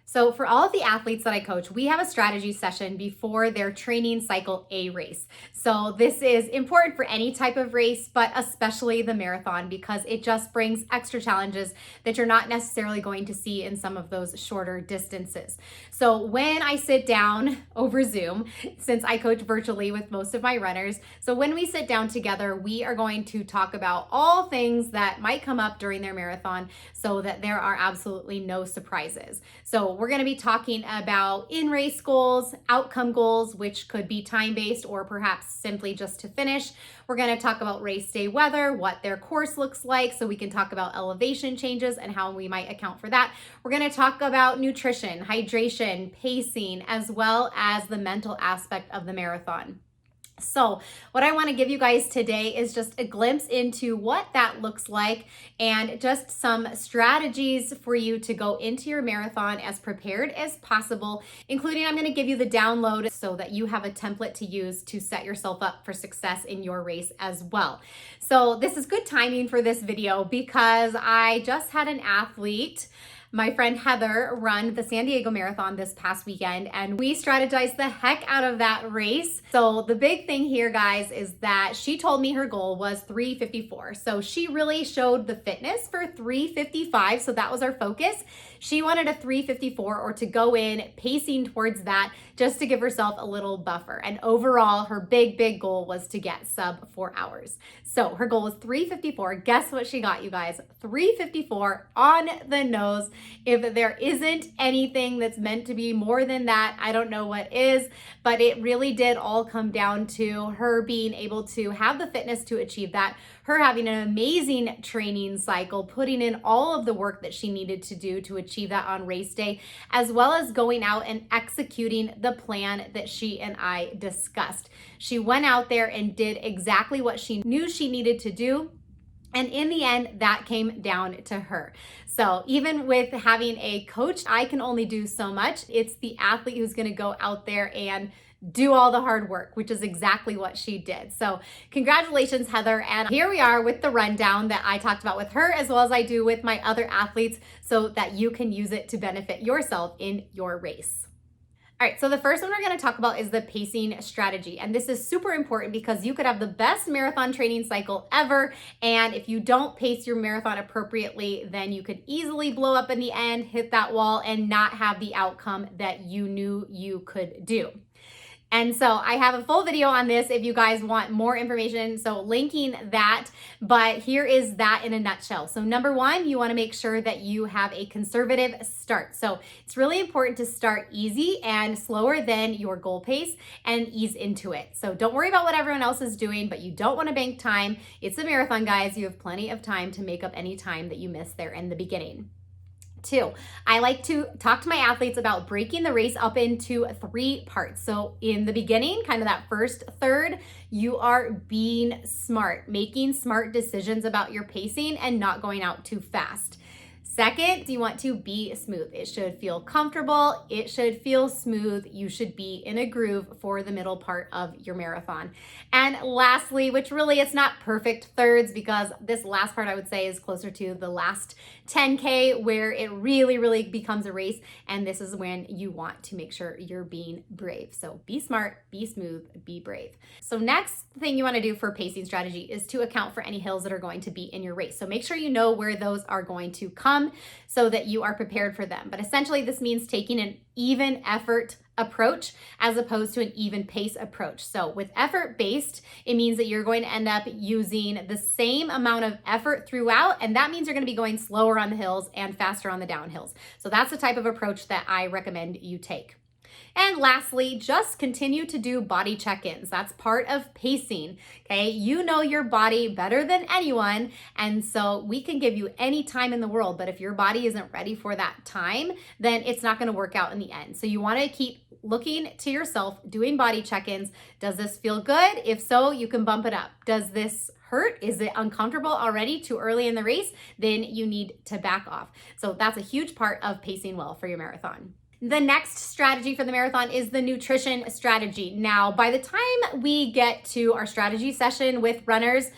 So for all of the athletes that I coach, we have a strategy session before their training cycle A race. So this is important for any type of race, but especially the marathon because it just brings extra challenges that you're not necessarily going to see in some of those shorter distances. So when I sit down over Zoom, since I coach virtually with most of my runners, so when we sit down together, we are going to talk about all things that might come up during their marathon so that there are absolutely no surprises. So we're going to be talking about in-race goals, outcome goals, which could be time-based or perhaps simply just to finish. We're going to talk about race day weather, what their course looks like, so we can talk about elevation changes and how we might account for that. We're going to talk about nutrition, hydration, pacing, as well as the mental aspect of the marathon. So what I want to give you guys today is just a glimpse into what that looks like and just some strategies for you to go into your marathon as prepared as possible, including I'm going to give you the download so that you have a template to use to set yourself up for success in your race as well. So this is good timing for this video because I just had an athlete, my friend Heather, run the San Diego Marathon this past weekend, and we strategized the heck out of that race. So the big thing here, guys, is that she told me her goal was 3:54. So she really showed the fitness for 3:55. So that was our focus. She wanted a 3:54 or to go in pacing towards that just to give herself a little buffer. And overall, her big goal was to get sub 4 hours. So her goal was 3:54. Guess what she got, you guys? 3:54 on the nose. If there isn't anything that's meant to be more than that, I don't know what is, but it really did all come down to her being able to have the fitness to achieve that, her having an amazing training cycle, putting in all of the work that she needed to do to achieve that on race day, as well as going out and executing the plan that she and I discussed. She went out there and did exactly what she knew she needed to do. And in the end, that came down to her. So even with having a coach, I can only do so much. It's the athlete who's going to go out there and do all the hard work, which is exactly what she did. So congratulations, Heather. And here we are with the rundown that I talked about with her, as well as I do with my other athletes, so that you can use it to benefit yourself in your race. All right, so the first one we're going to talk about is the pacing strategy. And this is super important because you could have the best marathon training cycle ever. And if you don't pace your marathon appropriately, then you could easily blow up in the end, hit that wall, and not have the outcome that you knew you could do. And so I have a full video on this if you guys want more information, so linking that, but here is that in a nutshell. So number one, you want to make sure that you have a conservative start. So it's really important to start easy and slower than your goal pace and ease into it. So don't worry about what everyone else is doing, but you don't want to bank time. It's a marathon, guys. You have plenty of time to make up any time that you missed there in the beginning. Two, I like to talk to my athletes about breaking the race up into 3 parts. So in the beginning, kind of that first third, you are being smart, making smart decisions about your pacing and not going out too fast. Second, you want to be smooth. It should feel comfortable. It should feel smooth. You should be in a groove for the middle part of your marathon. And lastly, which really it's not perfect thirds because this last part I would say is closer to the last 10K where it really becomes a race. And this is when you want to make sure you're being brave. So be smart, be smooth, be brave. So next thing you want to do for pacing strategy is to account for any hills that are going to be in your race. So make sure you know where those are going to come so that you are prepared for them. But essentially this means taking an even effort approach as opposed to an even pace approach. So with effort based, it means that you're going to end up using the same amount of effort throughout, and that means you're going to be going slower on the hills and faster on the downhills. So that's the type of approach that I recommend you take. And lastly, just continue to do body check-ins. That's part of pacing, okay? You know your body better than anyone, and so we can give you any time in the world, but if your body isn't ready for that time, then it's not gonna work out in the end. So you wanna keep looking to yourself, doing body check-ins. Does this feel good? If so, you can bump it up. Does this hurt? Is it uncomfortable already too early in the race? Then you need to back off. So that's a huge part of pacing well for your marathon. The next strategy for the marathon is the nutrition strategy. Now, by the time we get to our strategy session with runners,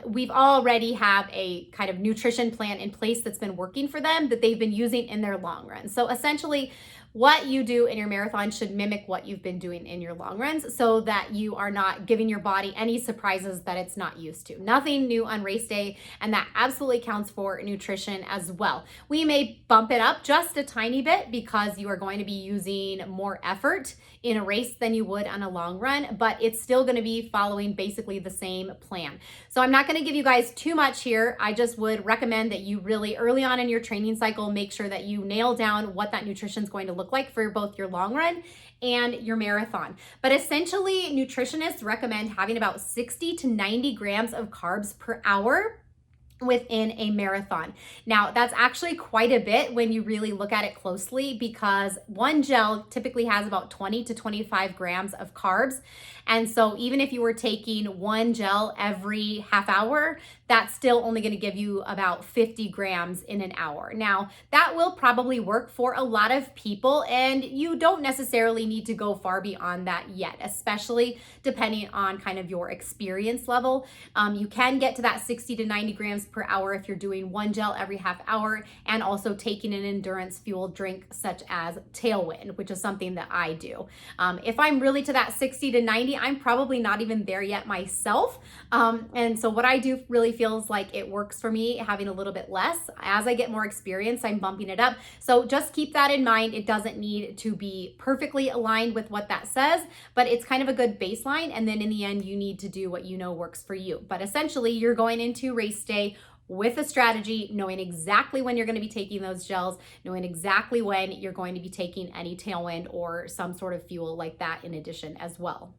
we've already have a kind of nutrition plan in place that's been working for them that they've been using in their long run. So essentially, what you do in your marathon should mimic what you've been doing in your long runs so that you are not giving your body any surprises that it's not used to. Nothing new on race day, and that absolutely counts for nutrition as well. We may bump it up just a tiny bit because you are going to be using more effort in a race than you would on a long run, but it's still going to be following basically the same plan. So I'm not going to give you guys too much here. I just would recommend that you really early on in your training cycle make sure that you nail down what that nutrition is going to look like for both your long run and your marathon. But essentially, nutritionists recommend having about 60 to 90 grams of carbs per hour within a marathon. Now, that's actually quite a bit when you really look at it closely, because one gel typically has about 20 to 25 grams of carbs. And so even if you were taking one gel every half hour, that's still only going to give you about 50 grams in an hour. Now, that will probably work for a lot of people, and you don't necessarily need to go far beyond that yet, especially depending on kind of your experience level. You can get to that 60 to 90 grams per hour if you're doing one gel every half hour and also taking an endurance fuel drink such as Tailwind, which is something that I do. If I'm really to that 60 to 90, I'm probably not even there yet myself. And so what I do really feels like it works for me, having a little bit less. As I get more experience, I'm bumping it up. So just keep that in mind. It doesn't need to be perfectly aligned with what that says, but it's kind of a good baseline. And then in the end, you need to do what you know works for you. But essentially, you're going into race day with a strategy, knowing exactly when you're going to be taking those gels, knowing exactly when you're going to be taking any Tailwind or some sort of fuel like that in addition as well.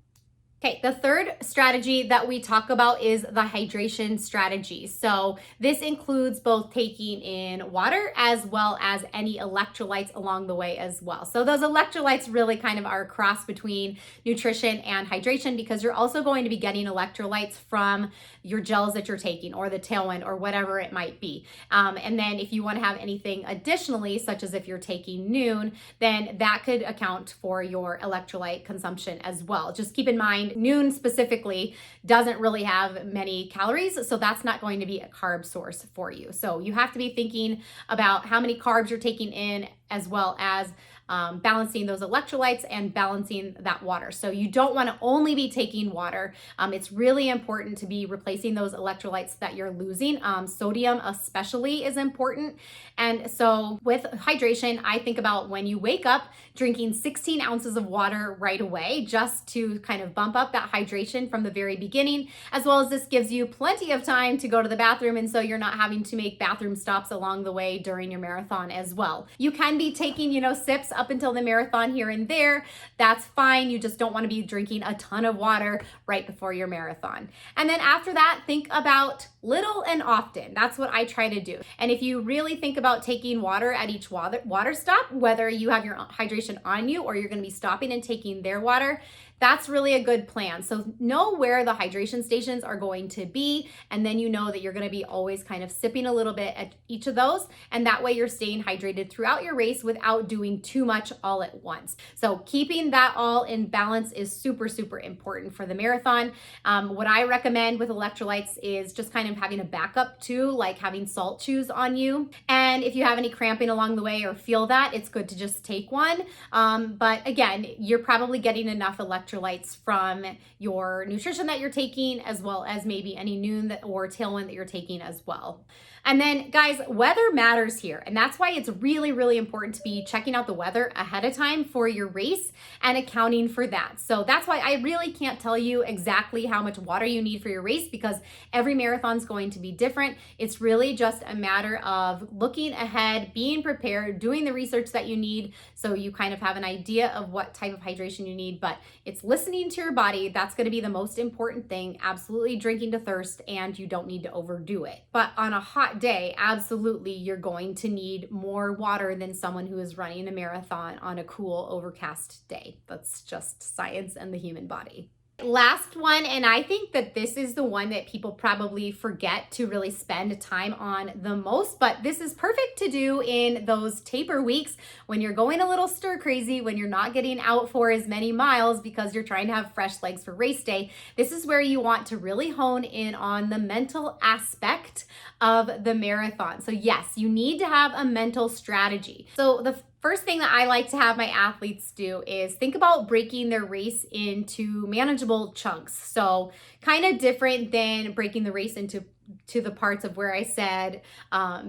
Okay, the third strategy that we talk about is the hydration strategy. So this includes both taking in water as well as any electrolytes along the way as well. So those electrolytes really kind of are a cross between nutrition and hydration, because you're also going to be getting electrolytes from your gels that you're taking or the Tailwind or whatever it might be. And then if you want to have anything additionally, such as if you're taking Noon, then that could account for your electrolyte consumption as well. Just keep in mind, Noon specifically doesn't really have many calories, so that's not going to be a carb source for you. So you have to be thinking about how many carbs you're taking in, as well as balancing those electrolytes and balancing that water. So you don't want to only be taking water. It's really important to be replacing those electrolytes that you're losing. Sodium especially is important. And so with hydration, I think about when you wake up, drinking 16 ounces of water right away, just to kind of bump up that hydration from the very beginning, as well as this gives you plenty of time to go to the bathroom. And so you're not having to make bathroom stops along the way during your marathon as well. You can be taking, sips up until the marathon here and there. That's fine. You just don't want to be drinking a ton of water right before your marathon. And then after that, think about little and often. That's what I try to do. And if you really think about taking water at each water stop, whether you have your hydration on you or you're going to be stopping and taking their water, that's really a good plan. So know where the hydration stations are going to be, and then you know that you're going to be always kind of sipping a little bit at each of those, and that way you're staying hydrated throughout your race without doing too much all at once. So keeping that all in balance is super, super important for the marathon. What I recommend with electrolytes is just kind of having a backup too, like having salt chews on you. And if you have any cramping along the way or feel that, it's good to just take one. But again, you're probably getting enough electrolytes from your nutrition that you're taking, as well as maybe any Noon or Tailwind that you're taking as well. And then guys, weather matters here. And that's why it's really, really important to be checking out the weather ahead of time for your race and accounting for that. So that's why I really can't tell you exactly how much water you need for your race, because every marathon is going to be different. It's really just a matter of looking ahead, being prepared, doing the research that you need so you kind of have an idea of what type of hydration you need. But it's listening to your body. That's going to be the most important thing. Absolutely drinking to thirst, and you don't need to overdo it. But on a hot day, absolutely, you're going to need more water than someone who is running a marathon on a cool, overcast day. That's just science and the human body. Last one, and I think that this is the one that people probably forget to really spend time on the most, but this is perfect to do in those taper weeks when you're going a little stir crazy, when you're not getting out for as many miles because you're trying to have fresh legs for race day. This is where you want to really hone in on the mental aspect of the marathon. So yes, you need to have a mental strategy. So the first thing that I like to have my athletes do is think about breaking their race into manageable chunks. So kind of different than breaking the race into the parts of where I said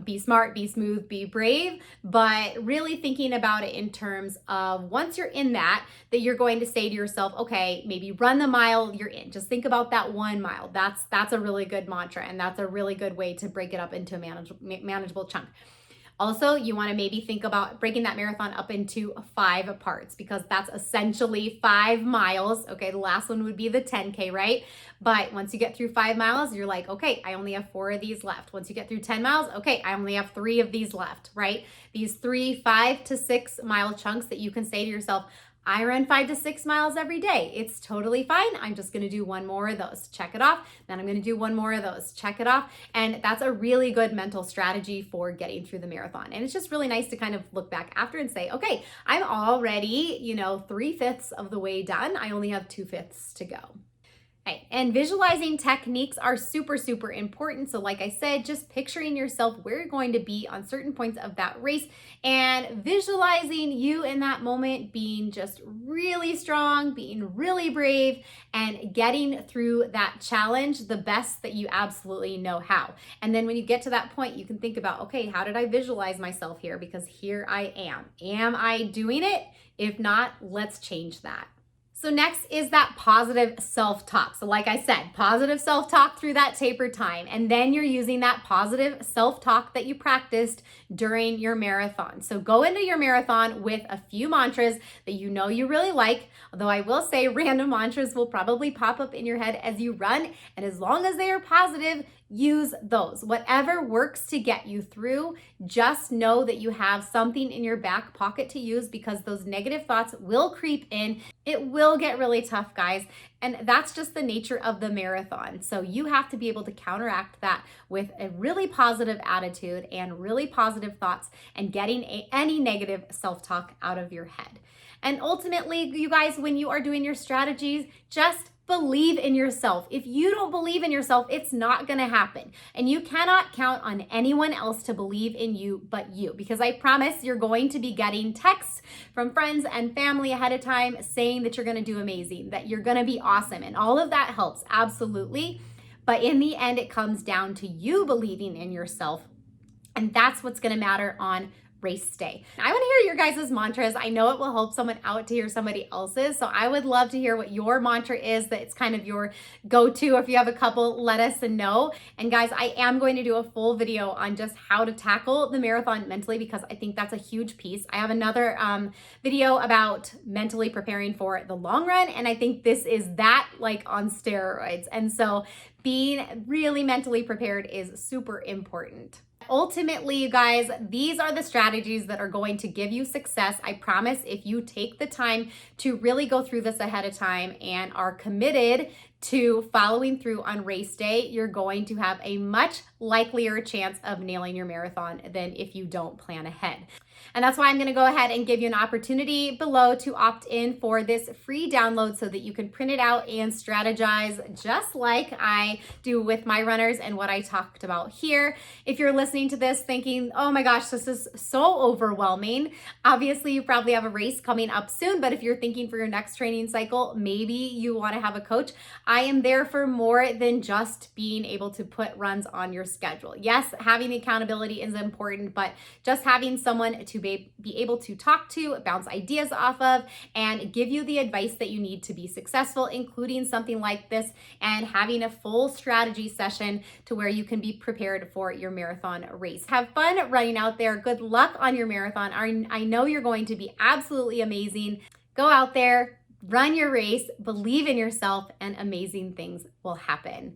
be smart, be smooth, be brave, but really thinking about it in terms of once you're in that you're going to say to yourself, okay, maybe run the mile you're in. Just think about that 1 mile. That's a really good mantra, and that's a really good way to break it up into a manageable chunk. Also, you want to maybe think about breaking that marathon up into 5 parts, because that's essentially 5 miles. Okay, the last one would be the 10K, right? But once you get through 5 miles, you're like, okay, I only have 4 of these left. Once you get through 10 miles, okay, I only have 3 of these left, right? These 3 5 to 6 mile chunks that you can say to yourself, I run 5 to 6 miles every day. It's totally fine. I'm just gonna do 1 more of those, check it off. Then I'm gonna do 1 more of those, check it off. And that's a really good mental strategy for getting through the marathon. And it's just really nice to kind of look back after and say, okay, I'm already, 3/5 of the way done. I only have 2/5 to go. Right. And visualizing techniques are super, super important. So like I said, just picturing yourself where you're going to be on certain points of that race and visualizing you in that moment being just really strong, being really brave, and getting through that challenge the best that you absolutely know how. And then when you get to that point, you can think about, okay, how did I visualize myself here? Because here I am. Am I doing it? If not, let's change that. So next is that positive self-talk. So like I said, positive self-talk through that taper time. And then you're using that positive self-talk that you practiced during your marathon. So go into your marathon with a few mantras that you know you really like. Although I will say random mantras will probably pop up in your head as you run. And as long as they are positive, use those. Whatever works to get you through, just know that you have something in your back pocket to use, because those negative thoughts will creep in. It will get really tough, guys. And that's just the nature of the marathon. So you have to be able to counteract that with a really positive attitude and really positive thoughts, and getting any negative self-talk out of your head. And ultimately, you guys, when you are doing your strategies, just believe in yourself. If you don't believe in yourself, it's not going to happen. And you cannot count on anyone else to believe in you but you, because I promise you're going to be getting texts from friends and family ahead of time saying that you're going to do amazing, that you're going to be awesome. And all of that helps, absolutely. But in the end, it comes down to you believing in yourself. And that's what's going to matter on race day. I want to hear your guys' mantras. I know it will help someone out to hear somebody else's. So I would love to hear what your mantra is, that it's kind of your go-to. If you have a couple, let us know. And guys, I am going to do a full video on just how to tackle the marathon mentally, because I think that's a huge piece. I have another video about mentally preparing for the long run. And I think this is that, like, on steroids. And so being really mentally prepared is super important. Ultimately, you guys, these are the strategies that are going to give you success. I promise, if you take the time to really go through this ahead of time and are committed to following through on race day, you're going to have a much likelier chance of nailing your marathon than if you don't plan ahead. And that's why I'm going to go ahead and give you an opportunity below to opt in for this free download so that you can print it out and strategize just like I do with my runners and what I talked about here. If you're listening to this thinking, oh my gosh, this is so overwhelming, obviously you probably have a race coming up soon, but if you're thinking for your next training cycle, maybe you want to have a coach. I am there for more than just being able to put runs on your schedule. Yes, having the accountability is important, but just having someone to be able to talk to, bounce ideas off of, and give you the advice that you need to be successful, including something like this, and having a full strategy session to where you can be prepared for your marathon race. Have fun running out there. Good luck on your marathon. I know you're going to be absolutely amazing. Go out there, run your race, believe in yourself, and amazing things will happen.